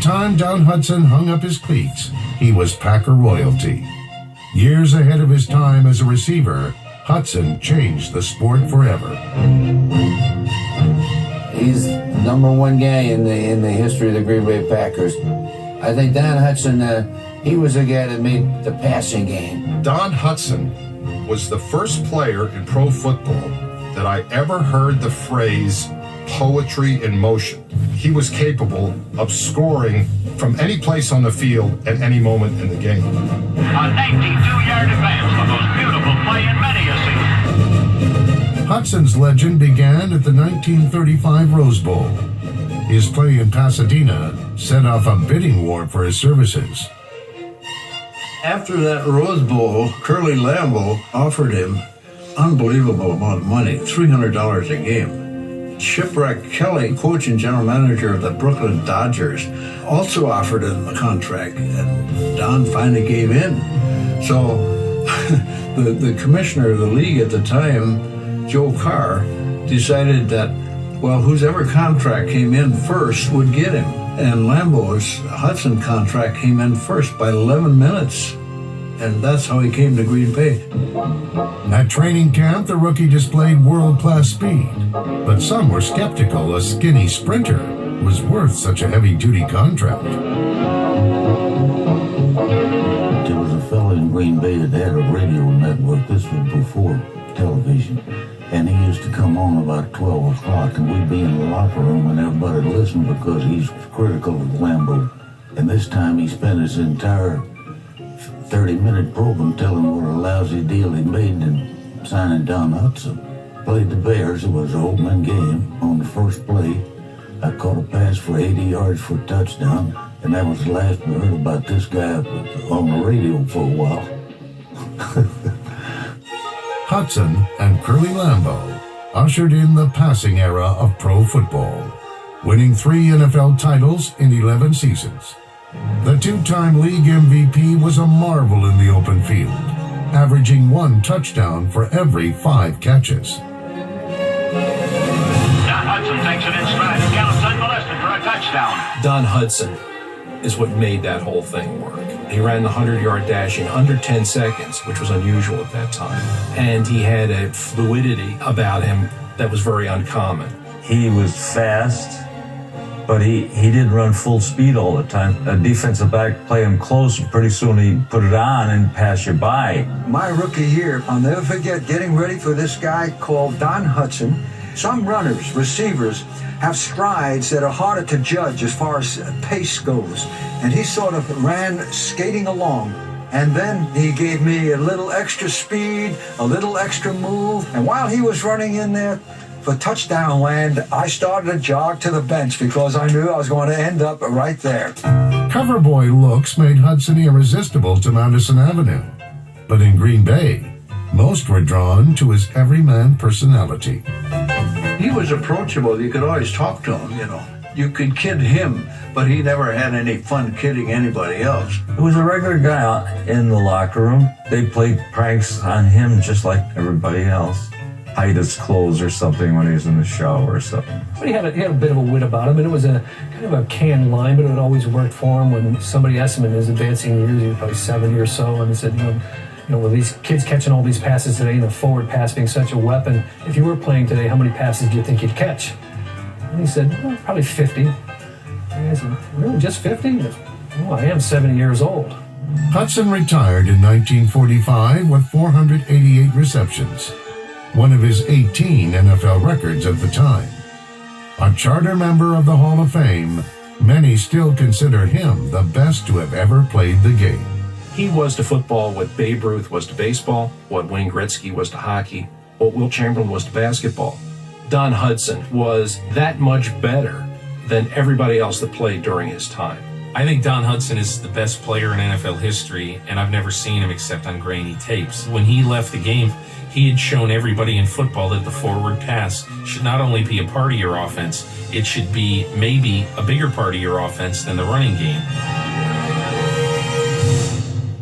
time Don Hutson hung up his cleats, he was Packer royalty. Years ahead of his time as a receiver, Hutson changed the sport forever. He's the #1 guy in the history of the Green Bay Packers. I think Don Hutson, he was the guy that made the passing game. Don Hutson was the first player in pro football that I ever heard the phrase poetry in motion. He was capable of scoring from any place on the field at any moment in the game. A 92-yard advance, the most beautiful play in many a season. Hutson's legend began at the 1935 Rose Bowl. His play in Pasadena set off a bidding war for his services. After that Rose Bowl, Curly Lambeau offered him unbelievable amount of money, $300 a game. Shipwreck Kelly, coach and general manager of the Brooklyn Dodgers, also offered him a contract, and Don finally gave in. So the commissioner of the league at the time, Joe Carr, decided that, well, whoever contract came in first would get him. And Lambeau's Hutson contract came in first by 11 minutes. And that's how he came to Green Bay. At training camp, the rookie displayed world-class speed, but some were skeptical a skinny sprinter was worth such a heavy-duty contract. There was a fellow in Green Bay that had a radio network. This was before television. And he used to come on about 12 o'clock, and we'd be in the locker room, and everybody would listen because he's critical of Lambeau. And this time he spent his entire 30-minute program telling what a lousy deal he made in signing Don Hutson. Played the Bears. It was an opening game. On the first play, I caught a pass for 80 yards for a touchdown, and that was the last we heard about this guy on the radio for a while. Hutson and Curly Lambeau ushered in the passing era of pro football, winning 3 NFL titles in 11 seasons. The 2-time league MVP was a marvel in the open field, averaging 1 touchdown for every 5 catches. Don Hutson takes it in stride and counts unmolested for a touchdown. Don Hutson is what made that whole thing work. He ran the 100-yard dash in under 10 seconds, which was unusual at that time. And he had a fluidity about him that was very uncommon. He was fast, but he didn't run full speed all the time. A defensive back play him close, and pretty soon he put it on and pass you by. My rookie year, I'll never forget getting ready for this guy called Don Hutson. Some runners, receivers, have strides that are harder to judge as far as pace goes. And he sort of ran skating along. And then he gave me a little extra speed, a little extra move. And while he was running in there for touchdown land, I started to jog to the bench because I knew I was going to end up right there. Cover boy looks made Hutson irresistible to Madison Avenue. But in Green Bay, most were drawn to his everyman personality. He was approachable. You could always talk to him, you know. You could kid him, but he never had any fun kidding anybody else. He was a regular guy in the locker room. They played pranks on him just like everybody else. Hide his clothes or something when he was in the shower or something. But he had a bit of a wit about him, and it was a kind of a canned line, but it would always work for him. When somebody asked him in his advancing years, he was probably 70 or so, and he said, you know, with these kids catching all these passes today, and the forward pass being such a weapon, if you were playing today, how many passes do you think you'd catch? And he said, well, probably 50. And I said, really, just 50? Well, I am 70 years old. Hutson retired in 1945 with 488 receptions, one of his 18 NFL records at the time. A charter member of the Hall of Fame, many still consider him the best to have ever played the game. He was to football what Babe Ruth was to baseball, what Wayne Gretzky was to hockey, what Wilt Chamberlain was to basketball. Don Hutson was that much better than everybody else that played during his time. I think Don Hutson is the best player in NFL history, and I've never seen him except on grainy tapes. When he left the game, he had shown everybody in football that the forward pass should not only be a part of your offense, it should be maybe a bigger part of your offense than the running game.